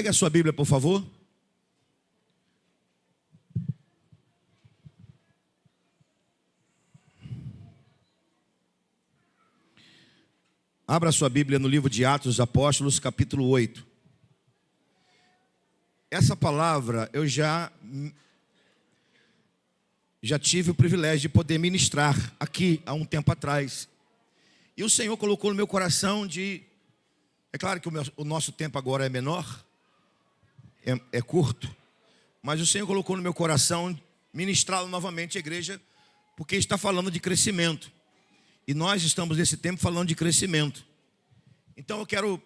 Pegue a sua Bíblia, por favor. Abra a sua Bíblia no livro de Atos dos Apóstolos, capítulo 8. Essa palavra eu já tive o privilégio de poder ministrar aqui há um tempo atrás. E o Senhor colocou no meu coração É claro que o nosso tempo agora é menor, é curto, mas o Senhor colocou no meu coração ministrá-lo novamente à igreja, porque está falando de crescimento. E nós estamos nesse tempo falando de crescimento. Então eu quero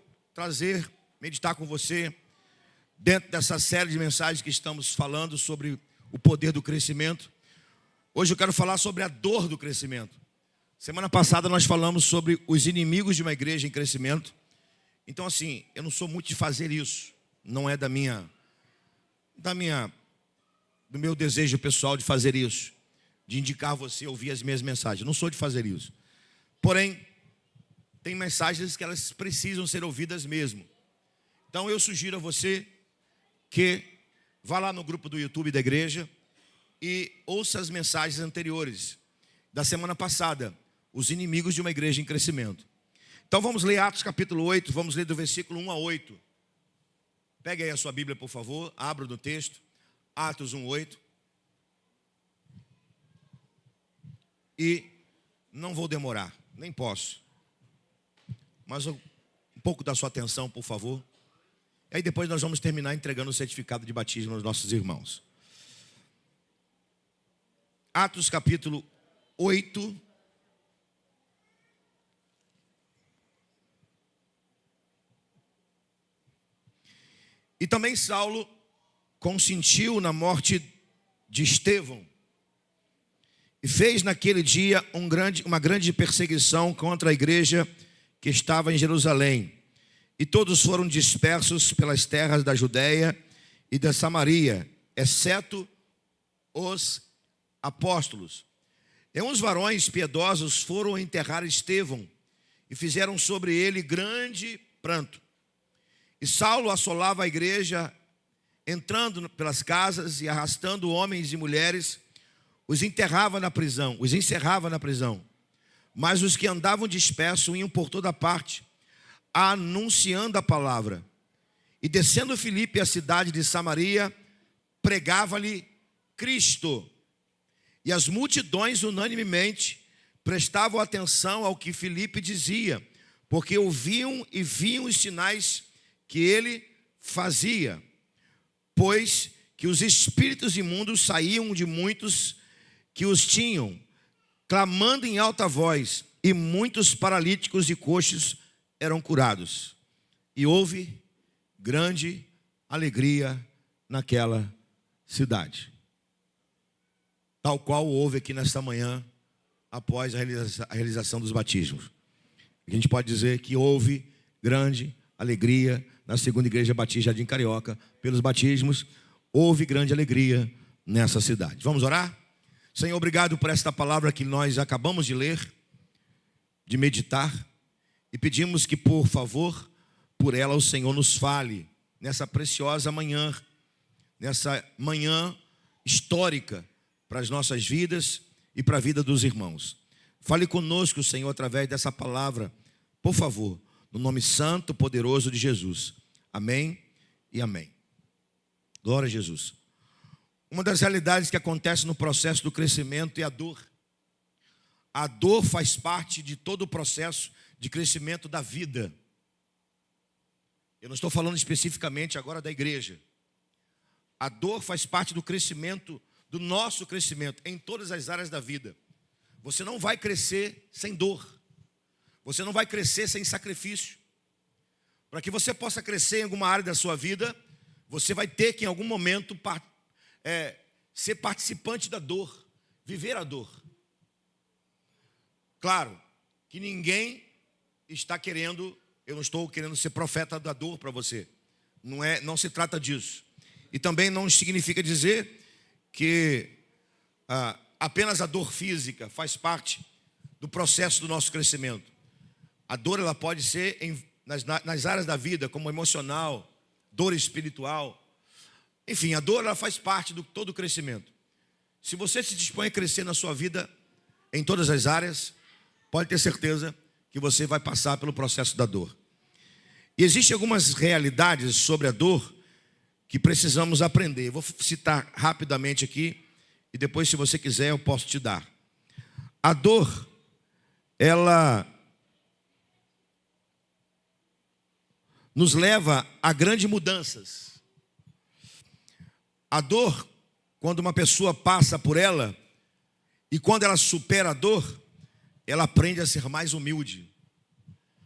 meditar com você, dentro dessa série de mensagens que estamos falando sobre o poder do crescimento. Hoje eu quero falar sobre a dor do crescimento. Semana passada nós falamos sobre os inimigos de uma igreja em crescimento. Então assim, eu não sou muito de fazer isso. Não é do meu desejo pessoal de fazer isso, de indicar você a ouvir as minhas mensagens. Eu não sou de fazer isso. Porém, tem mensagens que elas precisam ser ouvidas mesmo. Então eu sugiro a você que vá lá no grupo do YouTube da igreja e ouça as mensagens anteriores da semana passada, os inimigos de uma igreja em crescimento. Então vamos ler Atos capítulo 8, vamos ler do versículo 1 a 8. Pegue aí a sua Bíblia, por favor, abra no texto, Atos 1, 8. E não vou demorar, nem posso. Mas um pouco da sua atenção, por favor. E aí depois nós vamos terminar entregando o certificado de batismo aos nossos irmãos. Atos capítulo 8. E também Saulo consentiu na morte de Estevão e fez naquele dia uma grande perseguição contra a igreja que estava em Jerusalém. E todos foram dispersos pelas terras da Judéia e da Samaria, exceto os apóstolos. E uns varões piedosos foram enterrar Estevão e fizeram sobre ele grande pranto. E Saulo assolava a igreja, entrando pelas casas e arrastando homens e mulheres, os encerrava na prisão. Mas os que andavam dispersos iam por toda parte, anunciando a palavra. E descendo Filipe à cidade de Samaria, pregava-lhe Cristo. E as multidões unanimemente prestavam atenção ao que Filipe dizia, porque ouviam e viam os sinais que ele fazia, pois que os espíritos imundos saíam de muitos que os tinham, clamando em alta voz, e muitos paralíticos e coxos eram curados. E houve grande alegria naquela cidade, tal qual houve aqui nesta manhã, após a realização dos batismos. A gente pode dizer que houve grande alegria na segunda igreja batista Jardim Carioca, pelos batismos, houve grande alegria nessa cidade. Vamos orar? Senhor, obrigado por esta palavra que nós acabamos de ler, de meditar, e pedimos que, por favor, por ela o Senhor nos fale nessa preciosa manhã, nessa manhã histórica para as nossas vidas e para a vida dos irmãos. Fale conosco, Senhor, através dessa palavra, por favor, no nome santo, poderoso de Jesus. Amém e amém. Glória a Jesus. Uma das realidades que acontece no processo do crescimento é a dor. A dor faz parte de todo o processo de crescimento da vida. Eu não estou falando especificamente agora da igreja. A dor faz parte do crescimento, do nosso crescimento, em todas as áreas da vida. Você não vai crescer sem dor. Você não vai crescer sem sacrifício. Para que você possa crescer em alguma área da sua vida, você vai ter que em algum momento ser participante da dor, viver a dor. Claro que ninguém está querendo, eu não estou querendo ser profeta da dor para você. Não se trata disso. E também não significa dizer que apenas a dor física faz parte do processo do nosso crescimento. A dor ela pode ser nas áreas da vida, como emocional, dor espiritual. Enfim, a dor ela faz parte de todo o crescimento. Se você se dispõe a crescer na sua vida, em todas as áreas, pode ter certeza que você vai passar pelo processo da dor. E existem algumas realidades sobre a dor que precisamos aprender. Eu vou citar rapidamente aqui, e depois, se você quiser, eu posso te dar. A dor, ela nos leva a grandes mudanças. A dor, quando uma pessoa passa por ela, e quando ela supera a dor, ela aprende a ser mais humilde.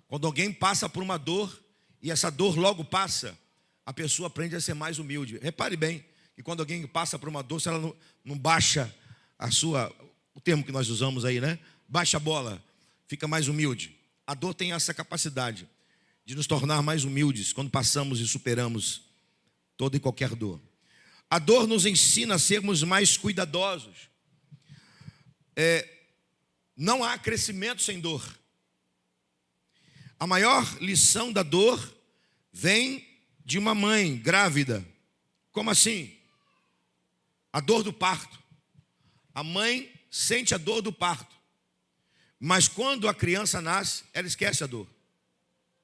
Quando alguém passa por uma dor, e essa dor logo passa, a pessoa aprende a ser mais humilde. Repare bem, que quando alguém passa por uma dor, se ela não baixa o termo que nós usamos aí, né? Baixa a bola, fica mais humilde. A dor tem essa capacidade de nos tornar mais humildes quando passamos e superamos toda e qualquer dor. A dor nos ensina a sermos mais cuidadosos. Não há crescimento sem dor. A maior lição da dor vem de uma mãe grávida. Como assim? A dor do parto. A mãe sente a dor do parto. Mas quando a criança nasce, ela esquece a dor.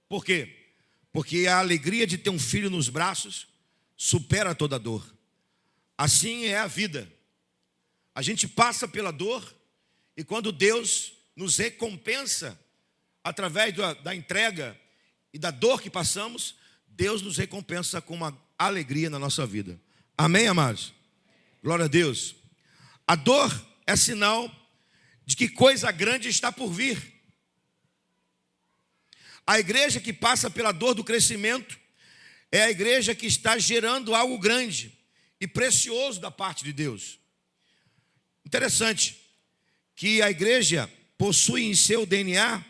Por quê? Porque a alegria de ter um filho nos braços supera toda a dor. Assim é a vida. A gente passa pela dor e quando Deus nos recompensa através da entrega e da dor que passamos, Deus nos recompensa com uma alegria na nossa vida. Amém, amados? Glória a Deus. A dor é sinal de que coisa grande está por vir. A igreja que passa pela dor do crescimento é a igreja que está gerando algo grande e precioso da parte de Deus. Interessante que a igreja possui em seu DNA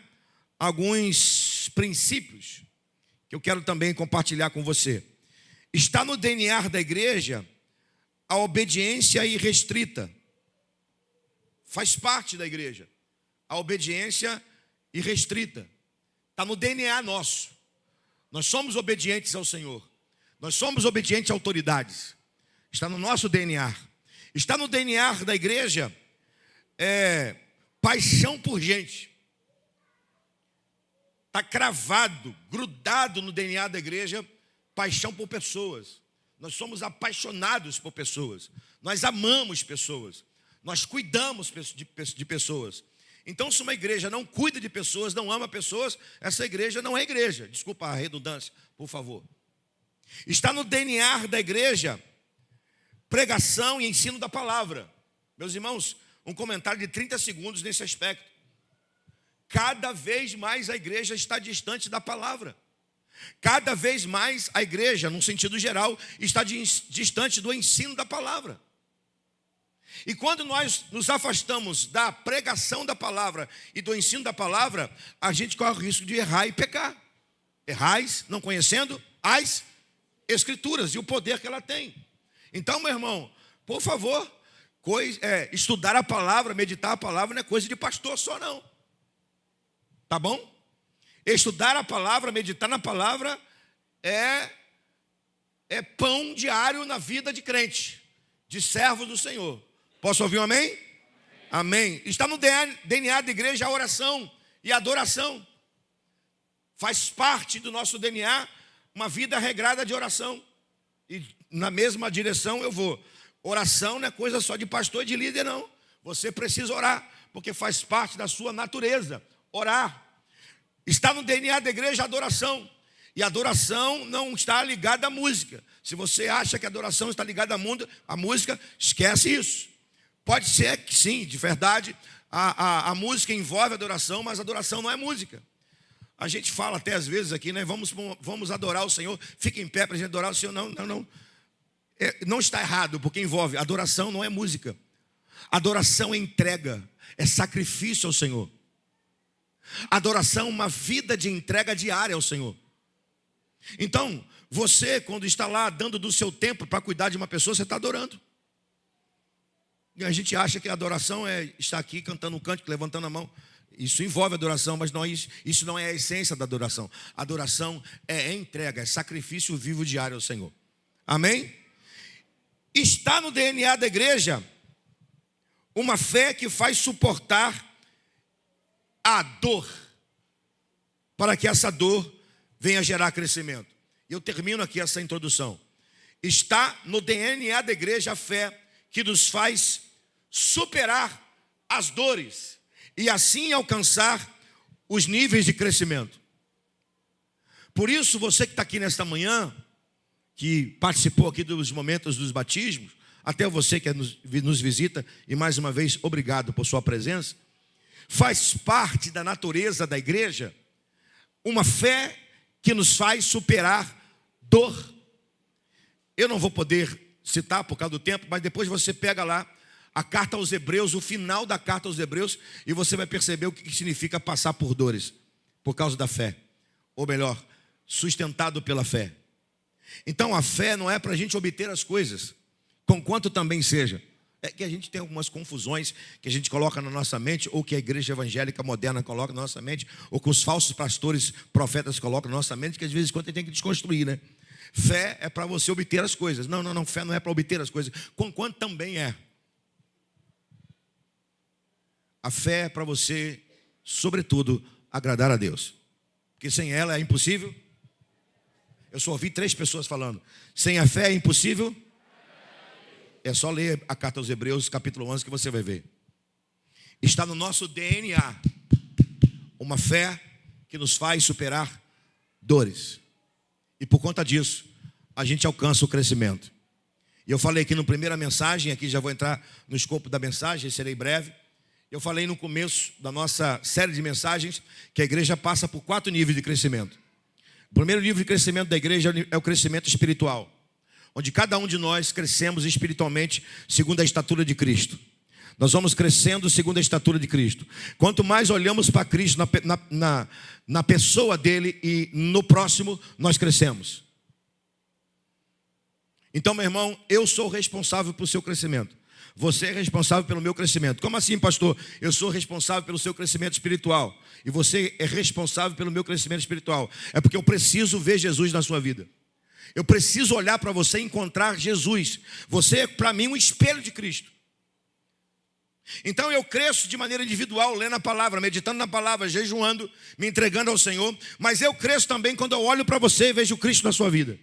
alguns princípios que eu quero também compartilhar com você. Está no DNA da igreja a obediência irrestrita. Faz parte da igreja a obediência irrestrita. Está no DNA nosso. Nós somos obedientes ao Senhor. Nós somos obedientes a autoridades. Está no nosso DNA. Está no DNA da igreja paixão por gente. Está cravado, grudado no DNA da igreja, paixão por pessoas. Nós somos apaixonados por pessoas. Nós amamos pessoas. Nós cuidamos de pessoas. Então, se uma igreja não cuida de pessoas, não ama pessoas, essa igreja não é igreja. Desculpa a redundância, por favor. Está no DNA da igreja pregação e ensino da palavra. Meus irmãos, um comentário de 30 segundos nesse aspecto. Cada vez mais a igreja está distante da palavra. Cada vez mais a igreja, num sentido geral, está distante do ensino da palavra. E quando nós nos afastamos da pregação da palavra e do ensino da palavra, a gente corre o risco de errar e pecar. Errais, não conhecendo as Escrituras e o poder que ela tem. Então, meu irmão, por favor, estudar a palavra, meditar a palavra não é coisa de pastor só não. Tá bom? Estudar a palavra, meditar na palavra é pão diário na vida de crente, de servo do Senhor. Posso ouvir um amém? Amém. Está no DNA da igreja a oração e a adoração. Faz parte do nosso DNA uma vida regrada de oração. E na mesma direção eu vou. Oração não é coisa só de pastor e de líder, não. Você precisa orar, porque faz parte da sua natureza. Orar. Está no DNA da igreja a adoração. E a adoração não está ligada à música. Se você acha que a adoração está ligada à música, esquece isso. Pode ser que sim, de verdade, a música envolve a adoração, mas a adoração não é música. A gente fala até às vezes aqui, né? Vamos adorar o Senhor, fica em pé para a gente adorar o Senhor. Não. Não está errado, porque envolve. Adoração não é música. Adoração é entrega, é sacrifício ao Senhor. Adoração é uma vida de entrega diária ao Senhor. Então, você, quando está lá dando do seu tempo para cuidar de uma pessoa, você está adorando. E a gente acha que a adoração é estar aqui cantando um cântico, levantando a mão. Isso envolve adoração, mas isso não é a essência da adoração. Adoração é entrega, é sacrifício vivo diário ao Senhor. Amém? Está no DNA da igreja uma fé que faz suportar a dor, para que essa dor venha gerar crescimento. Eu termino aqui essa introdução. Está no DNA da igreja a fé que nos faz superar as dores e assim alcançar os níveis de crescimento. Por isso, você que está aqui nesta manhã, que participou aqui dos momentos dos batismos, até você que nos visita, e mais uma vez, obrigado por sua presença, faz parte da natureza da igreja uma fé que nos faz superar dor. Eu não vou poder citar por causa do tempo, mas depois você pega lá a carta aos Hebreus, o final da carta aos Hebreus, e você vai perceber o que significa passar por dores, por causa da fé. Ou melhor, sustentado pela fé. Então a fé não é para a gente obter as coisas, conquanto também seja. É que a gente tem algumas confusões que a gente coloca na nossa mente, ou que a igreja evangélica moderna coloca na nossa mente, ou que os falsos pastores, profetas colocam na nossa mente, que às vezes quando a gente tem que desconstruir, né? Fé é para você obter as coisas. Não, fé não é para obter as coisas, conquanto também é. A fé é para você, sobretudo, agradar a Deus. Porque sem ela é impossível. Eu só ouvi 3 pessoas falando. Sem a fé é impossível. É só ler a carta aos Hebreus, capítulo 11, que você vai ver. Está no nosso DNA uma fé que nos faz superar dores. E por conta disso, a gente alcança o crescimento. E eu falei aqui na primeira mensagem, aqui já vou entrar no escopo da mensagem, serei breve. Eu falei no começo da nossa série de mensagens que a igreja passa por 4 níveis de crescimento. O primeiro nível de crescimento da igreja é o crescimento espiritual, onde cada um de nós crescemos espiritualmente segundo a estatura de Cristo. Nós vamos crescendo segundo a estatura de Cristo. Quanto mais olhamos para Cristo na pessoa dele e no próximo, nós crescemos. Então, meu irmão, eu sou responsável pelo seu crescimento. Você é responsável pelo meu crescimento. Como assim, pastor? Eu sou responsável pelo seu crescimento espiritual. E você é responsável pelo meu crescimento espiritual. É porque eu preciso ver Jesus na sua vida. Eu preciso olhar para você e encontrar Jesus. Você é, para mim, um espelho de Cristo. Então eu cresço de maneira individual, lendo a palavra, meditando na palavra, jejuando, me entregando ao Senhor. Mas eu cresço também quando eu olho para você e vejo Cristo na sua vida.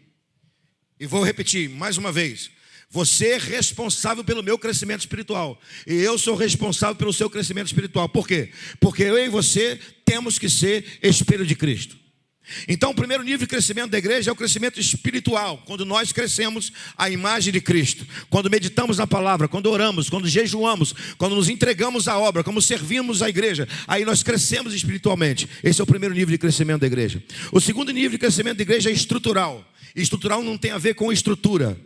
E vou repetir mais uma vez. Você é responsável pelo meu crescimento espiritual. E eu sou responsável pelo seu crescimento espiritual. Por quê? Porque eu e você temos que ser espelho de Cristo. Então o primeiro nível de crescimento da igreja é o crescimento espiritual. Quando nós crescemos à imagem de Cristo. Quando meditamos na palavra, quando oramos, quando jejuamos, quando nos entregamos à obra, como servimos a igreja. Aí nós crescemos espiritualmente. Esse é o primeiro nível de crescimento da igreja. O segundo nível de crescimento da igreja é estrutural. E estrutural não tem a ver com estrutura.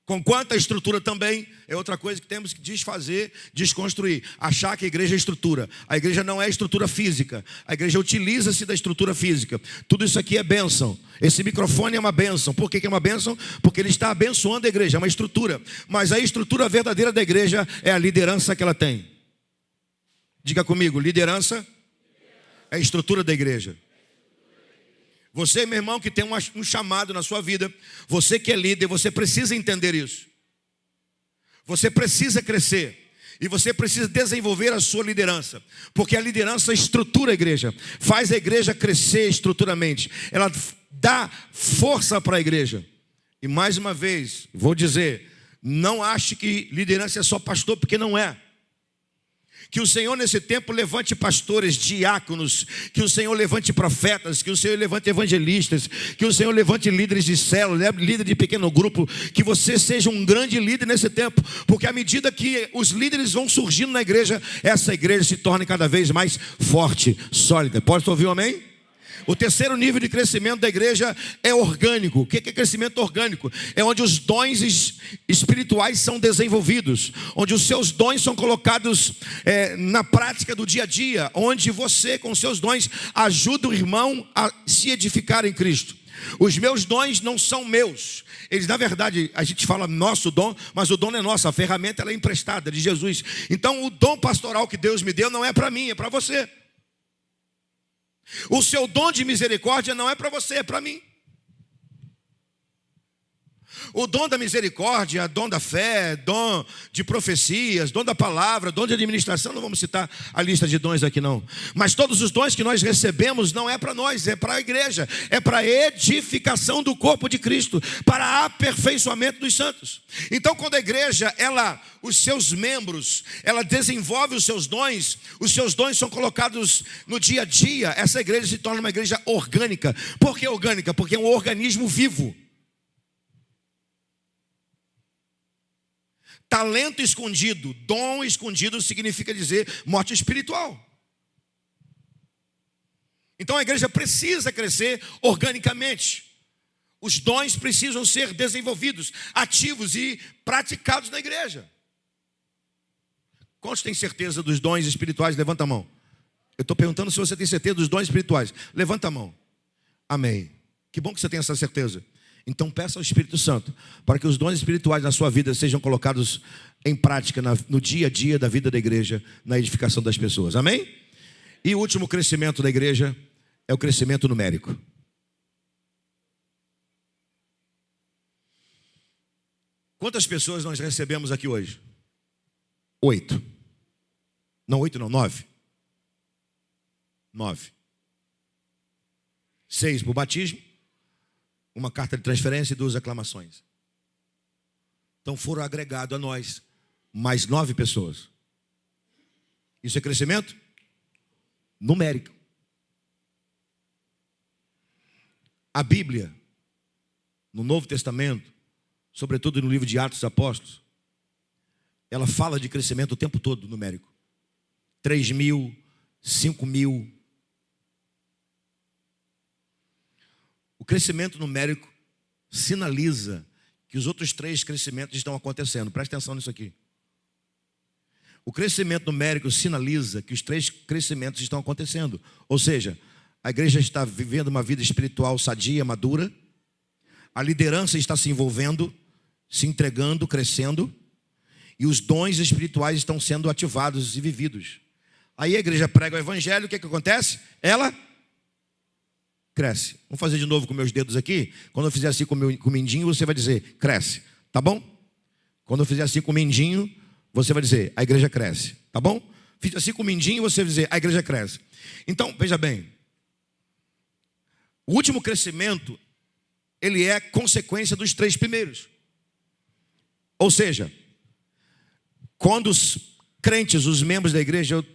Conquanto a estrutura também é outra coisa que temos que desfazer, desconstruir. Achar que a igreja é estrutura. A igreja não é estrutura física. A igreja utiliza-se da estrutura física. Tudo isso aqui é bênção. Esse microfone é uma bênção. Por que é uma bênção? Porque ele está abençoando a igreja, é uma estrutura. Mas a estrutura verdadeira da igreja é a liderança que ela tem. Diga comigo, liderança é a estrutura da igreja. Você, meu irmão, que tem um chamado na sua vida, você que é líder, você precisa entender isso. Você precisa crescer e você precisa desenvolver a sua liderança, porque a liderança estrutura a igreja, faz a igreja crescer estruturalmente, ela dá força para a igreja. E mais uma vez, vou dizer, não ache que liderança é só pastor, porque não é. Que o Senhor nesse tempo levante pastores, diáconos, que o Senhor levante profetas, que o Senhor levante evangelistas, que o Senhor levante líderes de célula, líder de pequeno grupo, que você seja um grande líder nesse tempo, porque à medida que os líderes vão surgindo na igreja, essa igreja se torna cada vez mais forte, sólida. Pode ouvir um amém? O terceiro nível de crescimento da igreja é orgânico. O que é crescimento orgânico? É onde os dons espirituais são desenvolvidos, onde os seus dons são colocados na prática do dia a dia, onde você com seus dons ajuda o irmão a se edificar em Cristo. Os meus dons não são meus. Eles, na verdade, a gente fala nosso dom, mas o dom não é nosso. A ferramenta ela é emprestada de Jesus. Então, o dom pastoral que Deus me deu não é para mim, é para você. O seu dom de misericórdia não é para você, é para mim. O dom da misericórdia, dom da fé, dom de profecias, dom da palavra, dom de administração, não vamos citar a lista de dons aqui não. Mas todos os dons que nós recebemos não é para nós, é para a igreja, é para a edificação do corpo de Cristo, para aperfeiçoamento dos santos. Então, quando a igreja, os seus membros, ela desenvolve os seus dons são colocados no dia a dia, essa igreja se torna uma igreja orgânica. Por que orgânica? Porque é um organismo vivo. Talento escondido, dom escondido significa dizer morte espiritual. Então a igreja precisa crescer organicamente. Os dons precisam ser desenvolvidos, ativos e praticados na igreja. Quantos têm certeza dos dons espirituais? Levanta a mão. Eu estou perguntando se você tem certeza dos dons espirituais. Levanta a mão. Amém. Que bom que você tem essa certeza. Então peça ao Espírito Santo para que os dons espirituais na sua vida sejam colocados em prática no dia a dia da vida da igreja, na edificação das pessoas. Amém? E o último crescimento da igreja é o crescimento numérico. Quantas pessoas nós recebemos aqui hoje? 8. Não, 8 não, 9. 9. 6 para o batismo, uma carta de transferência e 2 aclamações. Então foram agregados a nós mais 9 pessoas. Isso é crescimento numérico. A Bíblia, no Novo Testamento, sobretudo no livro de Atos dos Apóstolos, ela fala de crescimento o tempo todo numérico. 3.000, 5.000. O crescimento numérico sinaliza que os outros 3 crescimentos estão acontecendo. Presta atenção nisso aqui. O crescimento numérico sinaliza que os 3 crescimentos estão acontecendo. Ou seja, a igreja está vivendo uma vida espiritual sadia, madura. A liderança está se envolvendo, se entregando, crescendo. E os dons espirituais estão sendo ativados e vividos. Aí a igreja prega o evangelho, o que acontece? Ela cresce. Vamos fazer de novo com meus dedos aqui. Quando eu fizer assim com o mindinho, você vai dizer, cresce. Tá bom? Quando eu fizer assim com o mindinho, você vai dizer, a igreja cresce. Tá bom? Fiz assim com o mindinho, você vai dizer, a igreja cresce. Então, veja bem. O último crescimento, ele é consequência dos 3 primeiros. Ou seja, quando os crentes, os membros da igreja, eu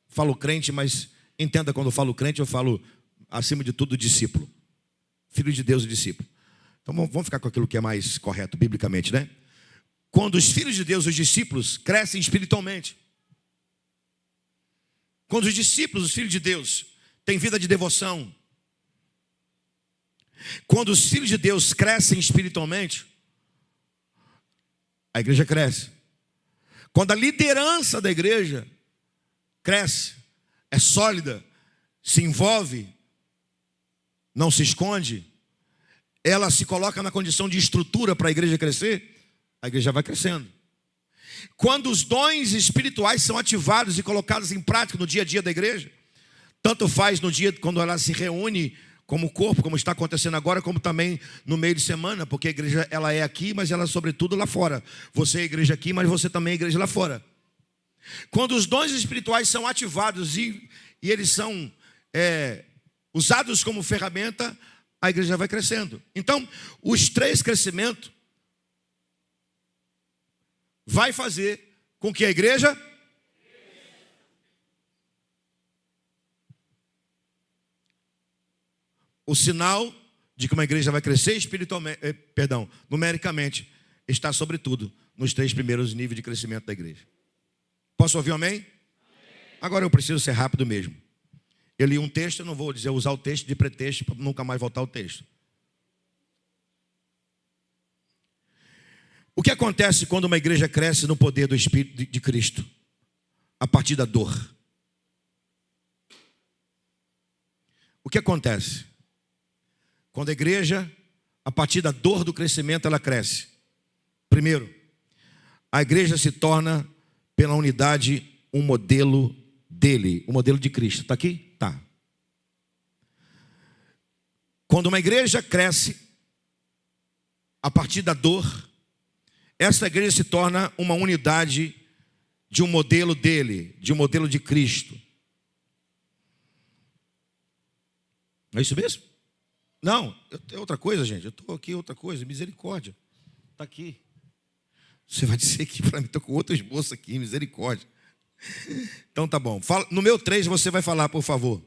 falo crente, mas entenda, quando eu falo crente, eu falo acima de tudo discípulo, filho de Deus e discípulo. Então vamos ficar com aquilo que é mais correto biblicamente, né? Quando os filhos de Deus, os discípulos, crescem espiritualmente, quando os discípulos, os filhos de Deus, têm vida de devoção, quando os filhos de Deus crescem espiritualmente, a igreja cresce. Quando a liderança da igreja cresce, é sólida, se envolve, não se esconde, ela se coloca na condição de estrutura para a igreja crescer, a igreja vai crescendo. Quando os dons espirituais são ativados e colocados em prática no dia a dia da igreja, tanto faz no dia quando ela se reúne como corpo, como está acontecendo agora, como também no meio de semana, porque a igreja ela é aqui, mas ela é sobretudo lá fora. Você é igreja aqui, mas você também é igreja lá fora. Quando os dons espirituais são ativados e eles são usados como ferramenta, a igreja vai crescendo. Então, os 3 crescimentos vai fazer com que a igreja o sinal de que uma igreja vai crescer espiritualmente, numericamente, está sobretudo nos 3 primeiros níveis de crescimento da igreja. Posso ouvir um amém? Amém. Agora eu preciso ser rápido mesmo. Eu li um texto, eu não vou usar o texto de pretexto para nunca mais voltar ao texto. O que acontece quando uma igreja cresce no poder do Espírito de Cristo? A partir da dor. O que acontece? quando a igreja, a partir da dor do crescimento, ela cresce. Primeiro, a igreja se torna, pela unidade, um modelo dele, o modelo de Cristo. Está aqui? Tá. Quando uma igreja cresce, a partir da dor, essa igreja se torna uma unidade de um modelo dele, de um modelo de Cristo. É isso mesmo? Não, é outra coisa, gente. Eu estou aqui, outra coisa, misericórdia. Está aqui. Você vai dizer que para mim, estou com outro esboço aqui, misericórdia. Então tá bom. No meu 3 você vai falar, por favor.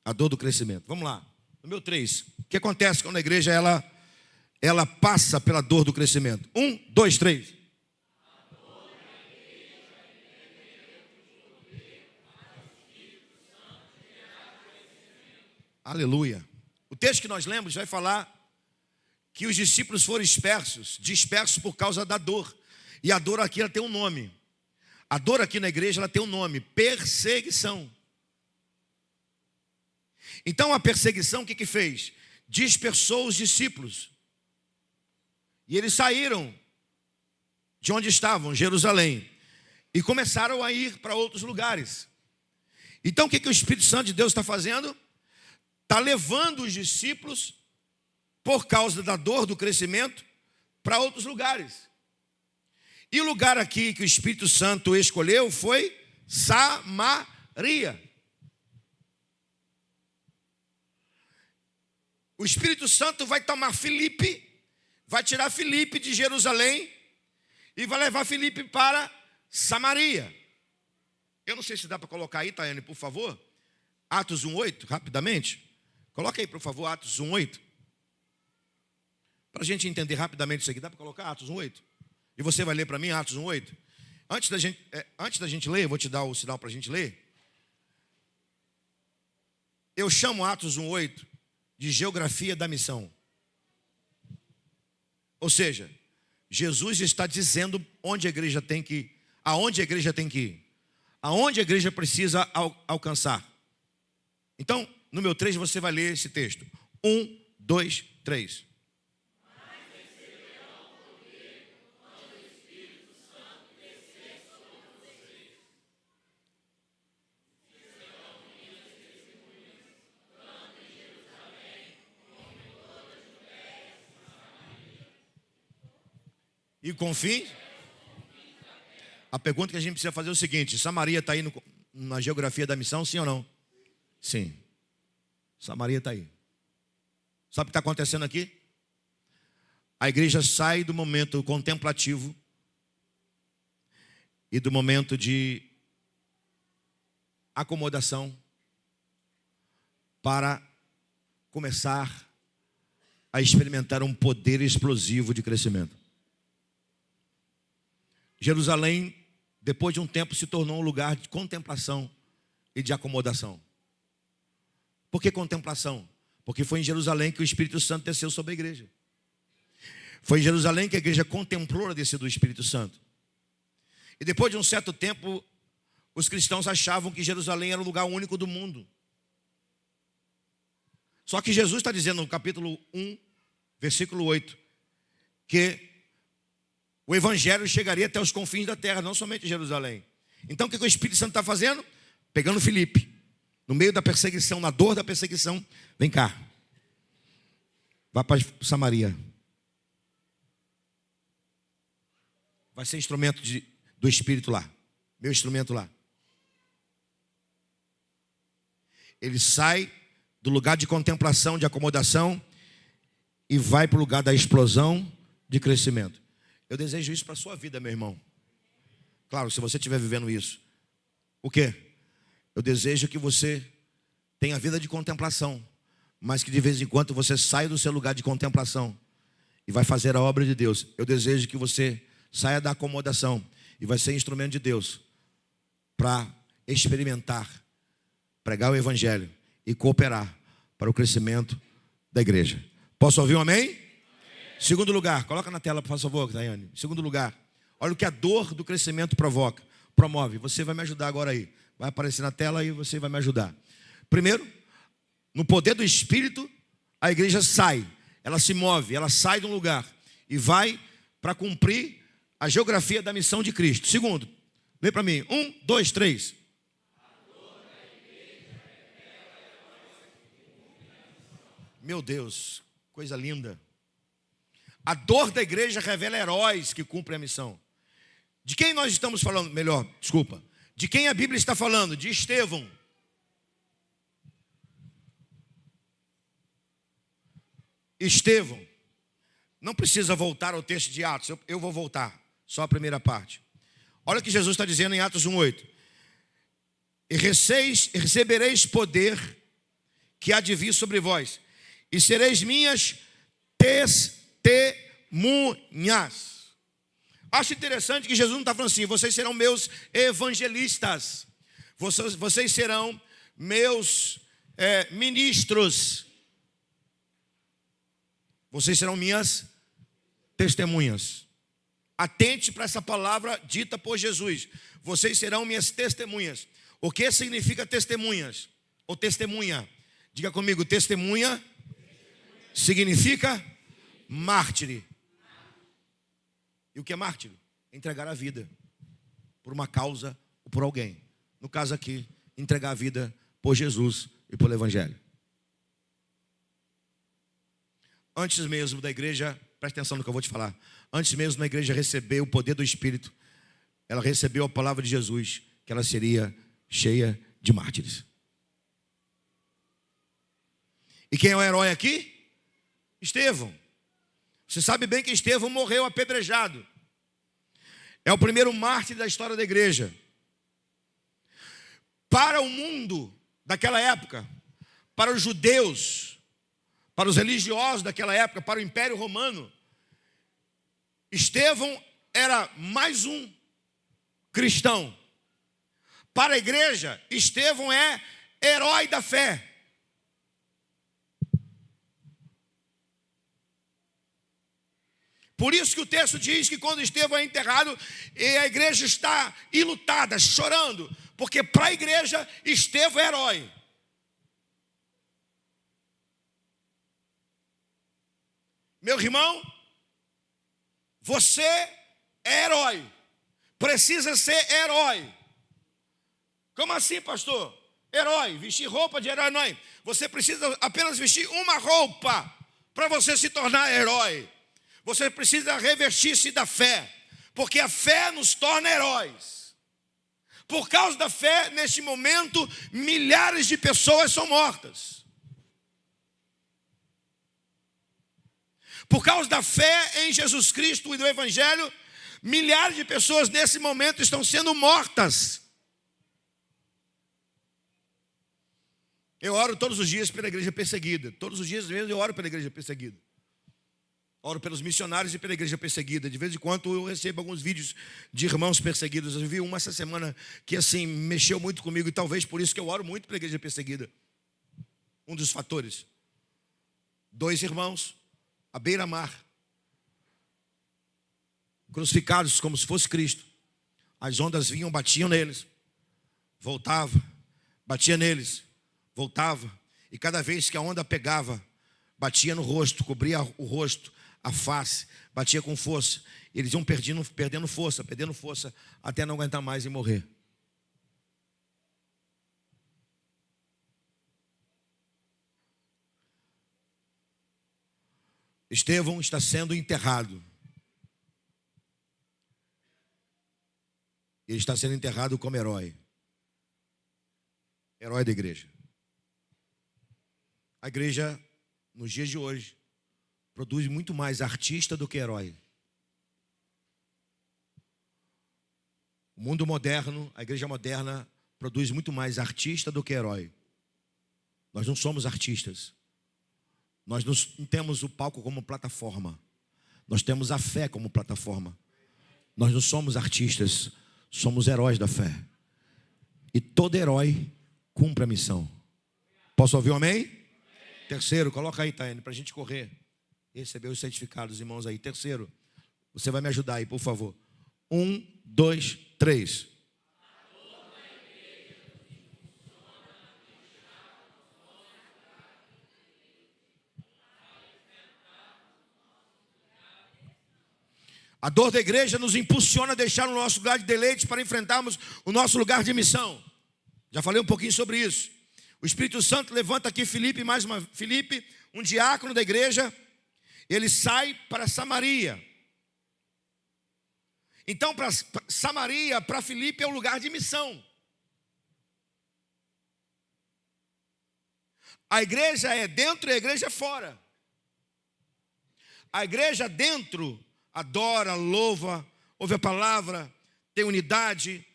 A dor do crescimento. Vamos lá. No meu 3. O que acontece quando a igreja ela passa pela dor do crescimento? 1, 2, 3. Aleluia. O texto que nós lemos vai falar que os discípulos foram dispersos por causa da dor. E a dor aqui ela tem um nome. A dor aqui na igreja ela tem um nome: perseguição. Então a perseguição o que fez? Dispersou os discípulos. E eles saíram de onde estavam, Jerusalém, e começaram a ir para outros lugares. Então o que o Espírito Santo de Deus está fazendo? Está levando os discípulos, por causa da dor do crescimento, para outros lugares. E o lugar aqui que o Espírito Santo escolheu foi Samaria. O Espírito Santo vai tomar Filipe, vai tirar Filipe de Jerusalém e vai levar Filipe para Samaria. Eu não sei se dá para colocar aí, Tayane, por favor. Atos 1:8, rapidamente. Coloca aí, por favor, Atos 1:8. Para a gente entender rapidamente isso aqui. Dá para colocar Atos 1:8? E você vai ler para mim Atos 1:8? Antes da gente ler, eu vou te dar o sinal para a gente ler. Eu chamo Atos 1:8 de geografia da missão. Ou seja, Jesus está dizendo onde a igreja tem que ir, aonde a igreja tem que ir, aonde a igreja precisa alcançar. Então, no meu 3 você vai ler esse texto. 1, 2, 3. E com fim, a pergunta que a gente precisa fazer é o seguinte: Samaria está aí na geografia da missão, sim ou não? Sim. Samaria está aí. Sabe o que está acontecendo aqui? A igreja sai do momento contemplativo e do momento de acomodação para começar a experimentar um poder explosivo de crescimento. Jerusalém, depois de um tempo, se tornou um lugar de contemplação e de acomodação. Por que contemplação? Porque foi em Jerusalém que o Espírito Santo desceu sobre a igreja. Foi em Jerusalém que a igreja contemplou a descida do Espírito Santo. E depois de um certo tempo, os cristãos achavam que Jerusalém era o lugar único do mundo. Só que Jesus está dizendo no capítulo 1, versículo 8, que o evangelho chegaria até os confins da terra, não somente em Jerusalém. Então o que o Espírito Santo está fazendo? Pegando Filipe, no meio da perseguição, na dor da perseguição, vem cá, vá para Samaria. Vai ser instrumento do Espírito lá, meu instrumento lá. Ele sai do lugar de contemplação, de acomodação, e vai para o lugar da explosão de crescimento. Eu desejo isso para a sua vida, meu irmão. Claro, se você estiver vivendo isso. O quê? Eu desejo que você tenha vida de contemplação, mas que de vez em quando você saia do seu lugar de contemplação e vai fazer a obra de Deus. Eu desejo que você saia da acomodação e vai ser instrumento de Deus para experimentar, pregar o evangelho e cooperar para o crescimento da igreja. Posso ouvir um amém? Segundo lugar, coloca na tela, por favor, Daiane. Segundo lugar, olha o que a dor do crescimento promove. Você vai me ajudar agora aí. Vai aparecer na tela e você vai me ajudar. Primeiro, no poder do Espírito, a igreja sai, ela se move, ela sai de um lugar e vai para cumprir a geografia da missão de Cristo. Segundo, lê para mim, 1, 2, 3. Meu Deus, coisa linda. A dor da igreja revela heróis que cumprem a missão. De quem nós estamos falando? Melhor, desculpa. De quem a Bíblia está falando? De Estevão. Estevão. Não precisa voltar ao texto de Atos. Eu vou voltar. Só a primeira parte. Olha o que Jesus está dizendo em Atos 1:8. E recebereis poder que há de vir sobre vós, e sereis minhas testemunhas. Acho interessante que Jesus não está falando assim: vocês serão meus evangelistas, vocês serão meus ministros, vocês serão minhas testemunhas. Atente para essa palavra dita por Jesus: vocês serão minhas testemunhas. O que significa testemunhas? Ou testemunha? Diga comigo, testemunha significa mártir. E o que é mártir? Entregar a vida por uma causa ou por alguém. No caso aqui, entregar a vida por Jesus e pelo Evangelho. Antes mesmo da igreja, presta atenção no que eu vou te falar. Antes mesmo da igreja receber o poder do Espírito, ela recebeu a palavra de Jesus, que ela seria cheia de mártires. E quem é o herói aqui? Estevão. Você sabe bem que Estevão morreu apedrejado. É o primeiro mártir da história da igreja. Para o mundo daquela época, para os judeus, para os religiosos daquela época, para o Império Romano, Estevão era mais um cristão. Para a igreja, Estevão é herói da fé. Por isso que o texto diz que quando Estevão é enterrado, a igreja está enlutada, chorando, porque para a igreja Estevão é herói. Meu irmão, você é herói, precisa ser herói. Como assim, pastor? Herói, vestir roupa de herói, não. Você precisa apenas vestir uma roupa para você se tornar herói. Você precisa revestir-se da fé, porque a fé nos torna heróis. Por causa da fé, neste momento, milhares de pessoas são mortas. Por causa da fé em Jesus Cristo e do Evangelho, milhares de pessoas nesse momento estão sendo mortas. Eu oro todos os dias pela igreja perseguida. Todos os dias mesmo eu oro pela igreja perseguida. Oro pelos missionários e pela igreja perseguida. De vez em quando eu recebo alguns vídeos de irmãos perseguidos. Eu vi uma essa semana que assim mexeu muito comigo. E talvez por isso que eu oro muito pela igreja perseguida. Um dos fatores. 2 irmãos à beira-mar, crucificados como se fosse Cristo. As ondas vinham, batiam neles, voltava, batia neles, voltava. E cada vez que a onda pegava, batia no rosto, cobria o rosto, a face, batia com força. Eles iam perdendo força, até não aguentar mais e morrer. Estevão está sendo enterrado. Ele está sendo enterrado como herói. Herói da igreja. A igreja, nos dias de hoje, produz muito mais artista do que herói. O mundo moderno, a igreja moderna, produz muito mais artista do que herói. Nós não somos artistas. Nós não temos o palco como plataforma. Nós temos a fé como plataforma. Nós não somos artistas, somos heróis da fé. E todo herói cumpre a missão. Posso ouvir um amém? Terceiro, coloca aí, Taine, para a gente correr. Receber os certificados, irmãos aí. Terceiro, você vai me ajudar aí, por favor. 1, 2, 3. A dor da igreja nos impulsiona a deixar o nosso lugar de deleite para enfrentarmos o nosso lugar de missão. Já falei um pouquinho sobre isso. O Espírito Santo levanta aqui Filipe, um diácono da igreja. Ele sai para Samaria. Então, para Samaria, para Filipe, é o lugar de missão. A igreja é dentro e a igreja é fora. A igreja dentro adora, louva, ouve a palavra, tem unidade,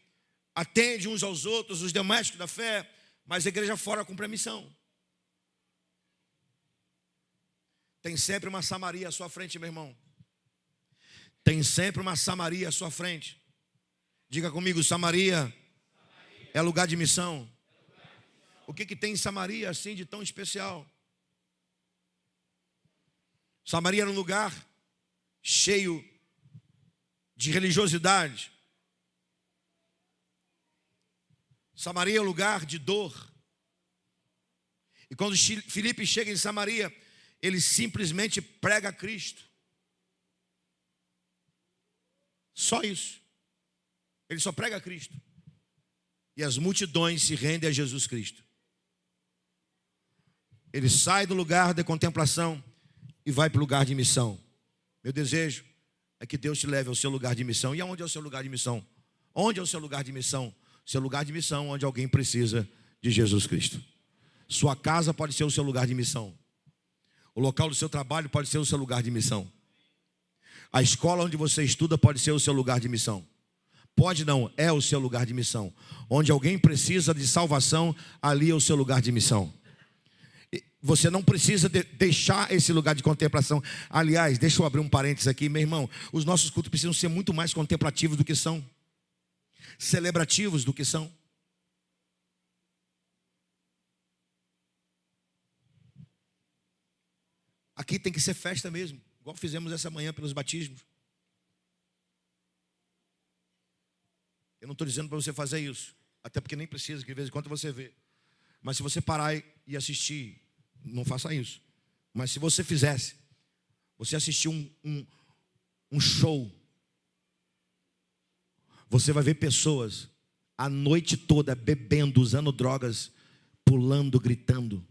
atende uns aos outros, os domésticos da fé, mas a igreja fora cumpre a missão. Tem sempre uma Samaria à sua frente, meu irmão. Tem sempre uma Samaria à sua frente. Diga comigo, Samaria é lugar de missão. O que tem em Samaria assim de tão especial? Samaria era um lugar cheio de religiosidade. Samaria é um lugar de dor. E quando Filipe chega em Samaria, ele simplesmente prega Cristo. Só isso. Ele só prega Cristo. E as multidões se rendem a Jesus Cristo. Ele sai do lugar de contemplação e vai para o lugar de missão. Meu desejo é que Deus te leve ao seu lugar de missão. E aonde é o seu lugar de missão? Onde é o seu lugar de missão? Seu lugar de missão onde alguém precisa de Jesus Cristo. Sua casa pode ser o seu lugar de missão. O local do seu trabalho pode ser o seu lugar de missão. A escola onde você estuda pode ser o seu lugar de missão. Pode não, é o seu lugar de missão. Onde alguém precisa de salvação, ali é o seu lugar de missão. Você não precisa deixar esse lugar de contemplação. Aliás, deixa eu abrir um parênteses aqui, meu irmão. Os nossos cultos precisam ser muito mais contemplativos do que são. Celebrativos do que são. Aqui tem que ser festa mesmo, igual fizemos essa manhã pelos batismos. Eu não estou dizendo para você fazer isso, até porque nem precisa, que de vez em quando você vê. Mas se você parar e assistir, não faça isso. Mas se você fizesse, você assistir um show, você vai ver pessoas a noite toda bebendo, usando drogas, pulando, gritando,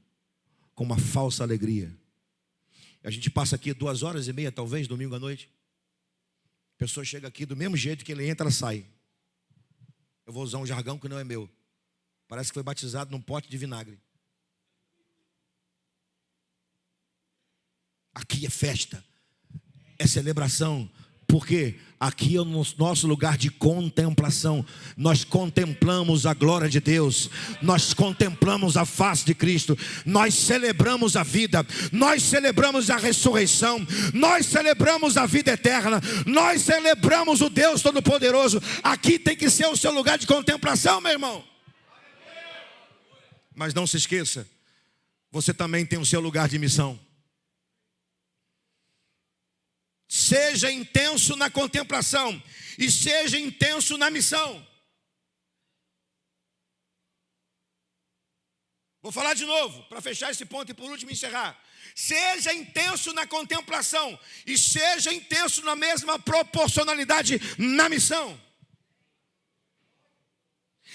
com uma falsa alegria. A gente passa aqui 2h30, talvez, domingo à noite. A pessoa chega aqui do mesmo jeito que ele entra, ela sai. Eu vou usar um jargão que não é meu. Parece que foi batizado num pote de vinagre. Aqui é festa, é celebração. Porque aqui é o nosso lugar de contemplação. Nós contemplamos a glória de Deus. Nós contemplamos a face de Cristo. Nós celebramos a vida. Nós celebramos a ressurreição. Nós celebramos a vida eterna. Nós celebramos o Deus Todo-Poderoso. Aqui tem que ser o seu lugar de contemplação, meu irmão. Mas não se esqueça, você também tem o seu lugar de missão. Seja intenso na contemplação e seja intenso na missão. Vou falar de novo, para fechar esse ponto e por último encerrar. Seja intenso na contemplação e seja intenso na mesma proporcionalidade na missão.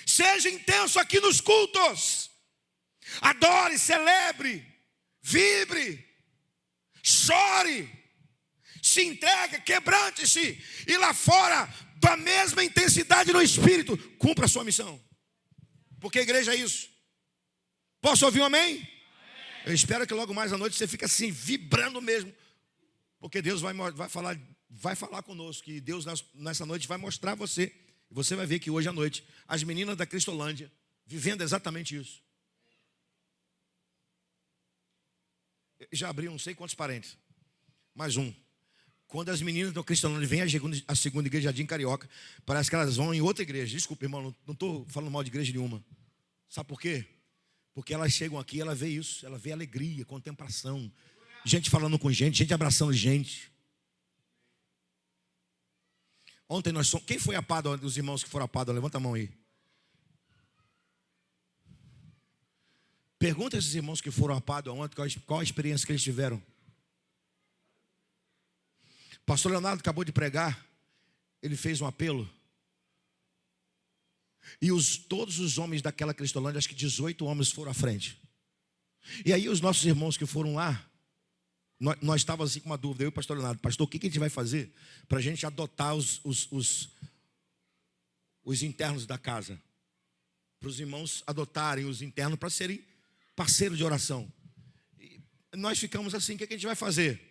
Seja intenso aqui nos cultos. Adore, celebre, vibre, chore. Se entrega, quebrante-se. E lá fora, da mesma intensidade no Espírito, cumpra a sua missão. Porque a igreja é isso. Posso ouvir um amém? Eu espero que logo mais à noite você fique assim, vibrando mesmo. Porque Deus vai falar conosco. E Deus nessa noite vai mostrar a você. E você vai ver que hoje à noite, as meninas da Cristolândia, vivendo exatamente isso. Eu já abri não sei quantos parênteses. Mais um. Quando as meninas da Cristolândia vêm à segunda igreja Jardim Carioca, parece que elas vão em outra igreja. Desculpa, irmão, não estou falando mal de igreja nenhuma. Sabe por quê? Porque elas chegam aqui, ela vê isso, ela vê alegria, contemplação, gente falando com gente abraçando gente. Ontem nós somos... Quem foi a Pádua, dos irmãos que foram a Pádua? Levanta a mão aí. Pergunta a esses irmãos que foram a Pádua ontem, qual a experiência que eles tiveram. Pastor Leonardo acabou de pregar ele fez um apelo. E todos os homens daquela Cristolândia, acho que 18 homens foram à frente. E aí os nossos irmãos que foram lá, nós estávamos assim com uma dúvida, eu e o pastor Leonardo: pastor, o que a gente vai fazer para a gente adotar os internos da casa? Para os irmãos adotarem os internos para serem parceiros de oração. E nós ficamos assim: o que a gente vai fazer?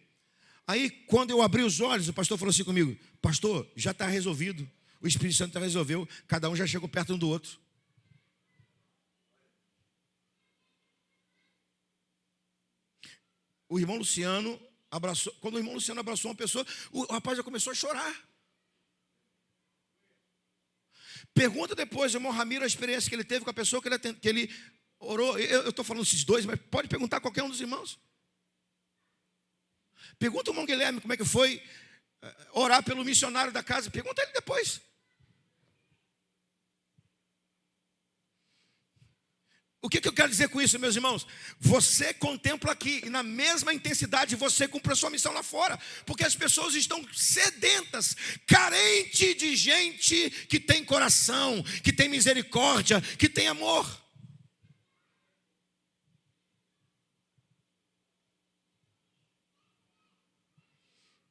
Aí quando eu abri os olhos, o pastor falou assim comigo: pastor, já está resolvido. O Espírito Santo já resolveu, cada um já chegou perto um do outro. O irmão Luciano abraçou. Quando o irmão Luciano abraçou uma pessoa, o rapaz já começou a chorar. Pergunta depois, o irmão Ramiro, a experiência que ele teve com a pessoa que ele orou. Eu estou falando esses dois, mas pode perguntar a qualquer um dos irmãos. Pergunta o irmão Guilherme como é que foi orar pelo missionário da casa. Pergunta ele depois. O que eu quero dizer com isso, meus irmãos? Você contempla aqui, e na mesma intensidade você cumpre a sua missão lá fora. Porque as pessoas estão sedentas, carentes de gente que tem coração, que tem misericórdia, que tem amor.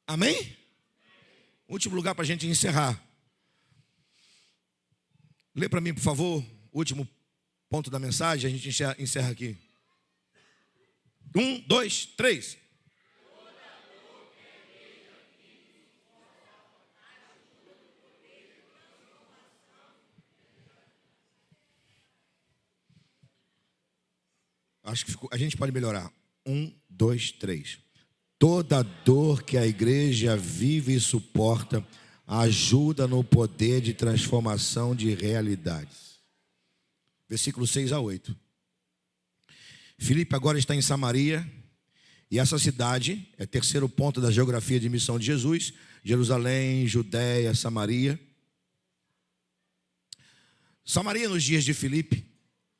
Amém? Último lugar para a gente encerrar. Lê para mim, por favor, o último ponto da mensagem, a gente encerra aqui. 1, 2, 3. Acho que a gente pode melhorar. 1, 2, 3. Toda dor que a igreja vive e suporta ajuda no poder de transformação de realidades. Versículo 6 a 8. Filipe agora está em Samaria, e essa cidade é o terceiro ponto da geografia de missão de Jesus: Jerusalém, Judéia, Samaria. Samaria, nos dias de Filipe,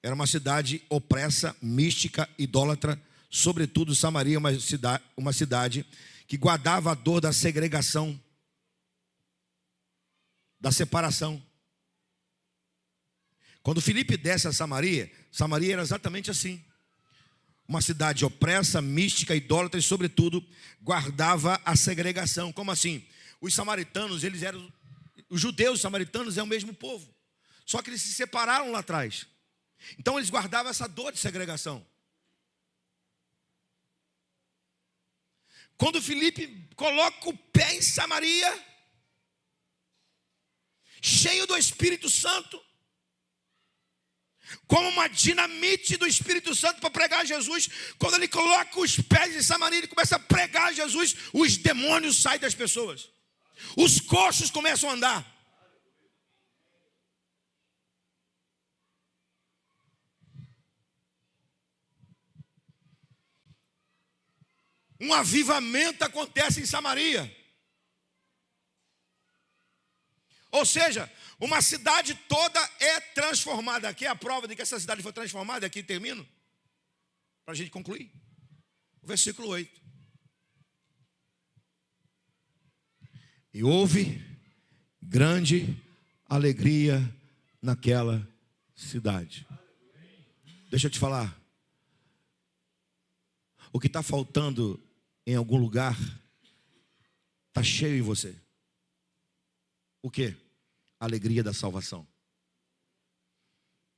era uma cidade opressa, mística, idólatra. Sobretudo, Samaria é uma cidade que guardava a dor da segregação, da separação. Quando Filipe desce a Samaria, Samaria era exatamente assim. Uma cidade opressa, mística, idólatra e, sobretudo, guardava a segregação. Como assim? Os samaritanos, eles eram... Os judeus samaritanos é o mesmo povo. Só que eles se separaram lá atrás. Então, eles guardavam essa dor de segregação. Quando Filipe coloca o pé em Samaria, cheio do Espírito Santo, como uma dinamite do Espírito Santo para pregar Jesus, quando ele coloca os pés em Samaria, ele começa a pregar Jesus, os demônios saem das pessoas, os coxos começam a andar. Um avivamento acontece em Samaria. Ou seja, uma cidade toda é transformada. Aqui é a prova de que essa cidade foi transformada. Aqui termino, para a gente concluir. O versículo 8. E houve grande alegria naquela cidade. Deixa eu te falar. O que está faltando em algum lugar está cheio em você. O quê? A alegria da salvação.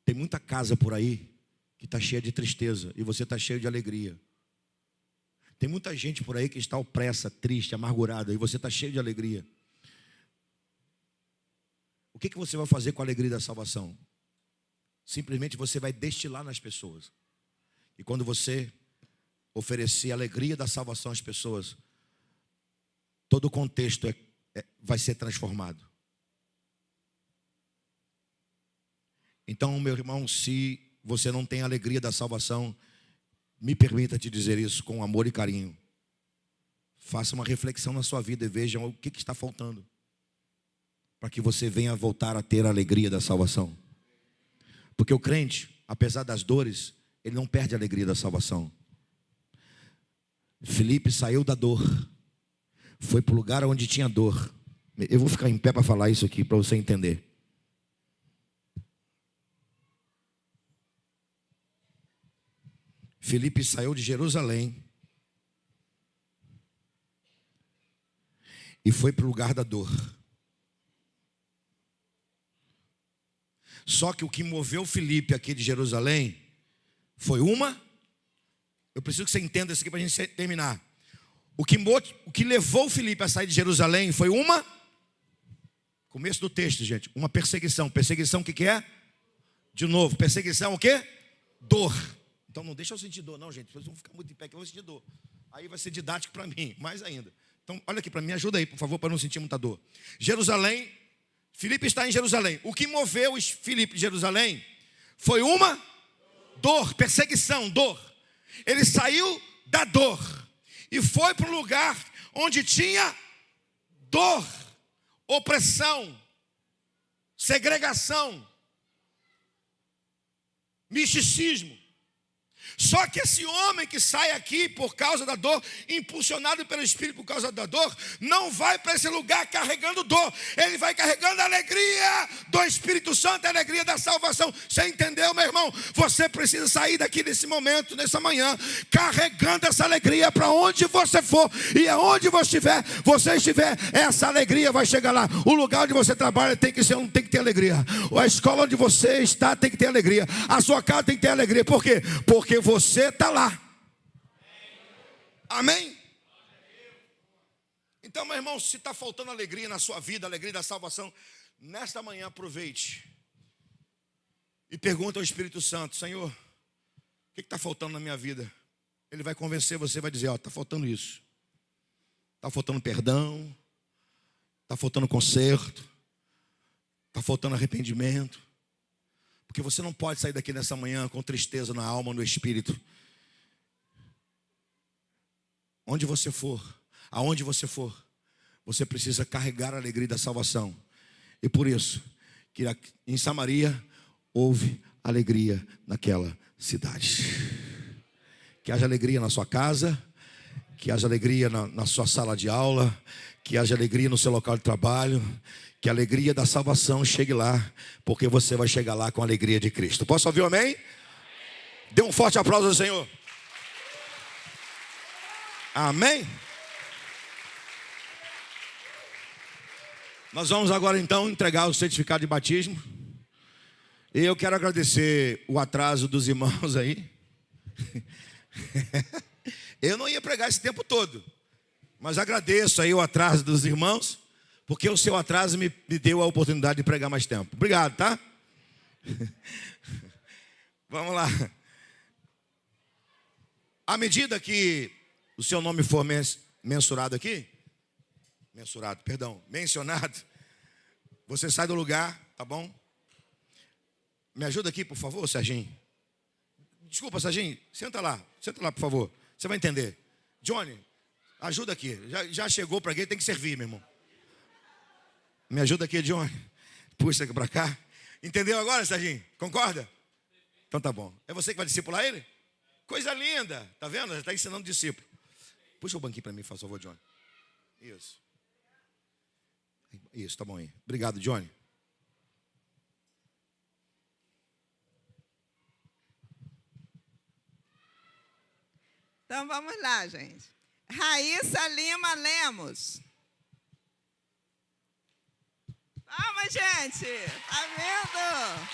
Tem muita casa por aí que está cheia de tristeza e você está cheio de alegria. Tem muita gente por aí que está opressa, triste, amargurada e você está cheio de alegria. O que você vai fazer com a alegria da salvação? Simplesmente você vai destilar nas pessoas. E quando você oferecer a alegria da salvação às pessoas, todo o contexto vai ser transformado. Então, meu irmão, se você não tem a alegria da salvação, me permita te dizer isso com amor e carinho. Faça uma reflexão na sua vida e veja o que está faltando para que você venha voltar a ter a alegria da salvação. Porque o crente, apesar das dores, ele não perde a alegria da salvação. Filipe saiu da dor, foi para o lugar onde tinha dor, Eu vou ficar em pé para falar isso aqui, para você entender. Filipe saiu de Jerusalém e foi para o lugar da dor. Só que o que moveu Filipe aqui de Jerusalém foi eu preciso que você entenda isso aqui para a gente terminar. O que levou Filipe a sair de Jerusalém foi começo do texto, gente, uma perseguição. Perseguição o que é? De novo, perseguição o quê? Dor. Então não deixa eu sentir dor não, gente. Vocês vão ficar muito em pé que eu vou sentir dor. Aí vai ser didático para mim, mais ainda. Então olha aqui para mim, ajuda aí, por favor, para não sentir muita dor. Jerusalém, Filipe está em Jerusalém. O que moveu Filipe de Jerusalém foi dor, perseguição, dor. Ele saiu da dor e foi para um lugar onde tinha dor, opressão, segregação, misticismo. Só que esse homem que sai aqui por causa da dor, impulsionado pelo Espírito por causa da dor, não vai para esse lugar carregando dor. Ele vai carregando a alegria do Espírito Santo, a alegria da salvação. Você entendeu, meu irmão? Você precisa sair daqui nesse momento, nessa manhã, carregando essa alegria para onde você for. E aonde você estiver, essa alegria vai chegar lá. O lugar onde você trabalha tem que ter alegria. A escola onde você está tem que ter alegria. A sua casa tem que ter alegria. Por quê? Porque você está lá. Amém? Então, meu irmão, se está faltando alegria na sua vida, alegria da salvação, nesta manhã aproveite e pergunta ao Espírito Santo: Senhor, o que está faltando na minha vida? Ele vai convencer você, vai dizer: está faltando isso, está faltando perdão, está faltando conserto, está faltando arrependimento. Porque você não pode sair daqui nessa manhã com tristeza na alma, no espírito. Onde você for, aonde você for, você precisa carregar a alegria da salvação. E por isso, que em Samaria houve alegria naquela cidade. Que haja alegria na sua casa, que haja alegria na sua sala de aula, que haja alegria no seu local de trabalho. Que a alegria da salvação chegue lá, porque você vai chegar lá com a alegria de Cristo. Posso ouvir um amém? Dê um forte aplauso ao Senhor. Amém? Nós vamos agora então entregar o certificado de batismo. E eu quero agradecer o atraso dos irmãos aí. Eu não ia pregar esse tempo todo, mas agradeço aí o atraso dos irmãos, porque o seu atraso me deu a oportunidade de pregar mais tempo. Obrigado, tá? Vamos lá. À medida que o seu nome for mencionado, você sai do lugar, tá bom? Me ajuda aqui, por favor, Serginho. Desculpa, Serginho, senta lá, por favor. Você vai entender. Johnny, ajuda aqui. Já chegou para aqui, tem que servir, meu irmão. Me ajuda aqui, Johnny. Puxa aqui para cá. Entendeu agora, Serginho? Concorda? Então tá bom. É você que vai discipular ele? Coisa linda. Tá vendo? Já está ensinando discípulo. Puxa o banquinho para mim, por favor, Johnny. Isso. Isso, tá bom aí. Obrigado, Johnny. Então vamos lá, gente. Raíssa Lima Lemos. Calma, gente. Tá vendo?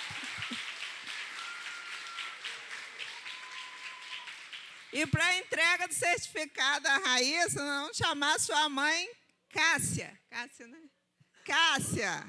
E para a entrega do certificado à Raíssa, nós vamos chamar sua mãe, Cássia. Cássia, né? Cássia.